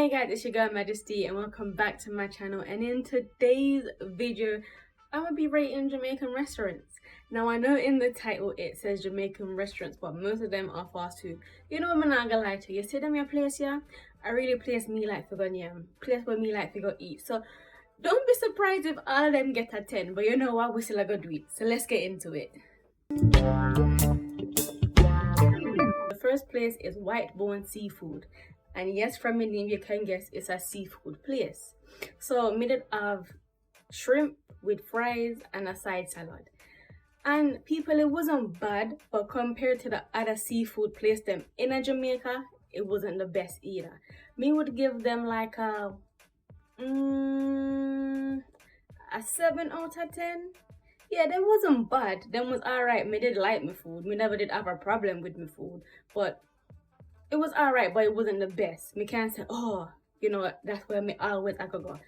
Hey guys, it's your girl Majestie and welcome back to my channel. And in today's video, I'm gonna be rating Jamaican restaurants. Now I know in the title it says Jamaican restaurants, but most of them are fast food. You know, I'm not gonna lie to you. See them your place here? I really place me like to go place where me like to go eat. So don't be surprised if all of them get a 10, but you know what, we still gonna do it. So let's get into it. The first place is White Bone Seafood. And yes, from the name you can guess it's a seafood place. So we did have shrimp with fries and a side salad. And people, it wasn't bad, but compared to the other seafood place them in a Jamaica, it wasn't the best either. Me would give them like a 7 out of 10. Yeah, them wasn't bad. Them was alright. Me did like my food. Me never did have a problem with my food. But it was alright, but it wasn't the best. Me can't say, oh, you know, that's where me always I could go.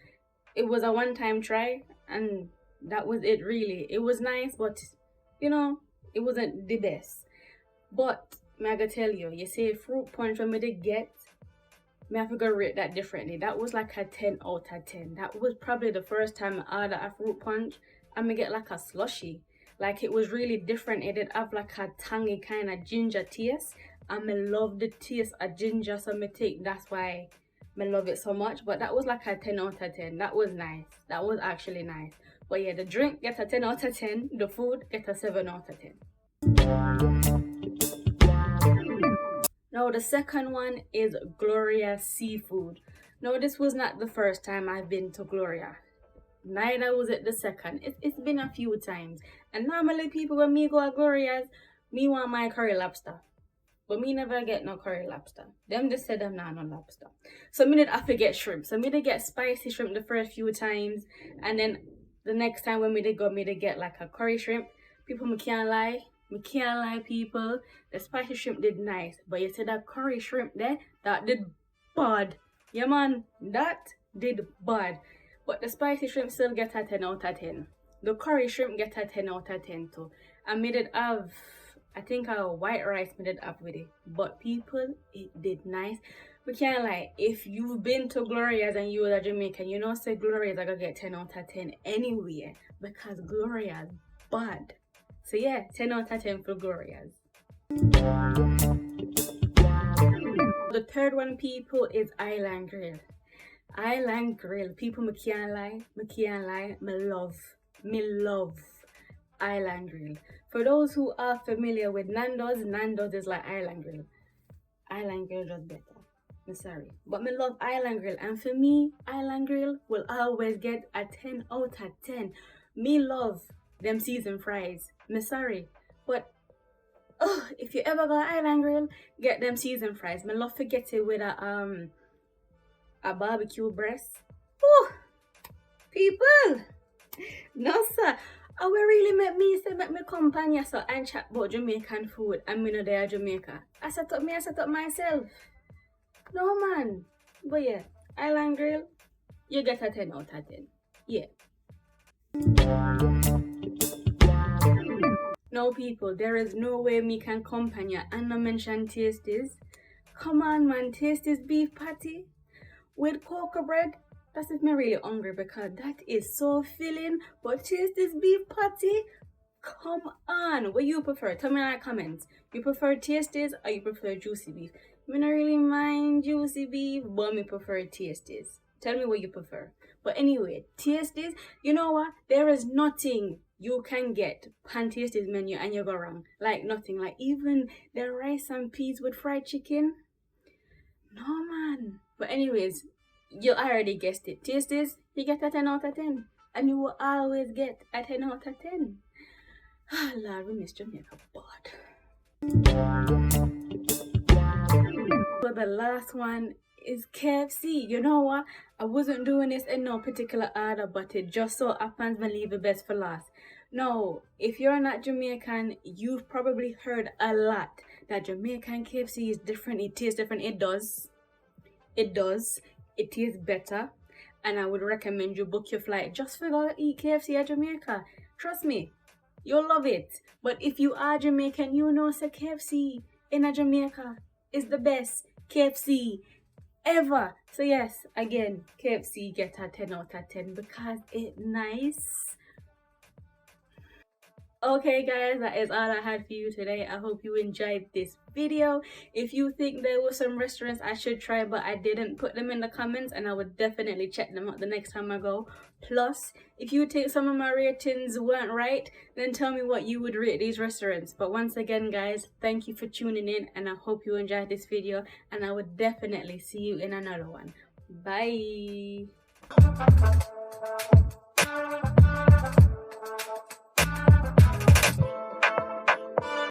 It was a one-time try, and that was it really. It was nice, but, you know, it wasn't the best. But, me I gotta tell you, you say fruit punch when me did get, me have to go rate that differently. That was like a 10 out of 10. That was probably the first time I ordered a fruit punch, and me get like a slushy. Like, it was really different. It did have like a tangy kind of ginger taste. And I love the taste of ginger, so me take that's why I love it so much. But that was like a 10 out of 10. That was nice. That was actually nice. But yeah, the drink gets a 10 out of 10. The food gets a 7 out of 10. Now the second one is Glorias Seafood. Now this was not the first time I've been to Gloria. Neither was it the second. It's been a few times. And normally people when me go to Glorias, me want my curry lobster. But me never get no curry lobster. Them just said them not no lobster. So me did have to get shrimp. So me did get spicy shrimp the first few times. And then the next time when me did go, me did get like a curry shrimp. People, me can't lie. Me can't lie, people. The spicy shrimp did nice. But you see that curry shrimp there, that did bad. Yeah man, that did bad. But the spicy shrimp still get a 10 out of 10. The curry shrimp get a 10 out of 10 too. And me did have, I think a white rice we did up with it. But people, it did nice. We can't lie. If you've been to Glorias and you are a Jamaican, you know say Glorias are gonna get 10 out of 10 anywhere. Because Glorias bad. So yeah, 10 out of 10 for Glorias. The third one, people, is Island Grill. Island Grill. People, me can't lie. Me love Island Grill. For those who are familiar with Nando's, Nando's is like Island Grill. Island Grill does better. I'm sorry. But me love Island Grill. And for me, Island Grill will always get a 10 out of 10. Me love them seasoned fries. Me sorry. But if you ever go to Island Grill, get them seasoned fries. Me love to get it with a barbecue breast. Oh, people. No sir. I will really make me company so and chat about Jamaican food and me know they are Jamaica. I set up myself. No man. But yeah, Island Grill, you get a 10 out of 10. Yeah. No people, there is no way me can company and not mention Tasties. Come on man, Tasties beef patty with cocoa bread. That's if me really hungry because that is so filling. But Tasties beef patty, come on. What you prefer? Tell me in the comments. You prefer Tasties or you prefer juicy beef? Me not really mind juicy beef, but me prefer Tasties. Tell me what you prefer. But anyway, Tasties, you know what? There is nothing you can get on Tasties menu and you go wrong. Like nothing. Like even the rice and peas with fried chicken. No man. But anyways, you already guessed it. Tasties, you get a 10 out of 10. And you will always get a 10 out of 10. Ah, Lord, we miss Jamaica bad. So the last one is KFC. You know what? I wasn't doing this in no particular order, but it just so happens me leave the best for last. No, if you're not Jamaican, you've probably heard a lot that Jamaican KFC is different. It tastes different. It does. It tastes better, and I would recommend you book your flight just for go eat KFC at Jamaica. Trust me, you'll love it. But if you are Jamaican, you know say KFC in a Jamaica is the best. KFC ever. So yes, again, KFC get a 10 out of 10 because it's nice. Okay guys, that is all I had for you today. I hope you enjoyed this video. If you think there were some restaurants I should try but I didn't, put them in the comments and I would definitely check them out the next time I go. Plus, if you think some of my ratings weren't right, then tell me what you would rate these restaurants. But once again guys, thank you for tuning in and I hope you enjoyed this video, and I would definitely see you in another one. Bye.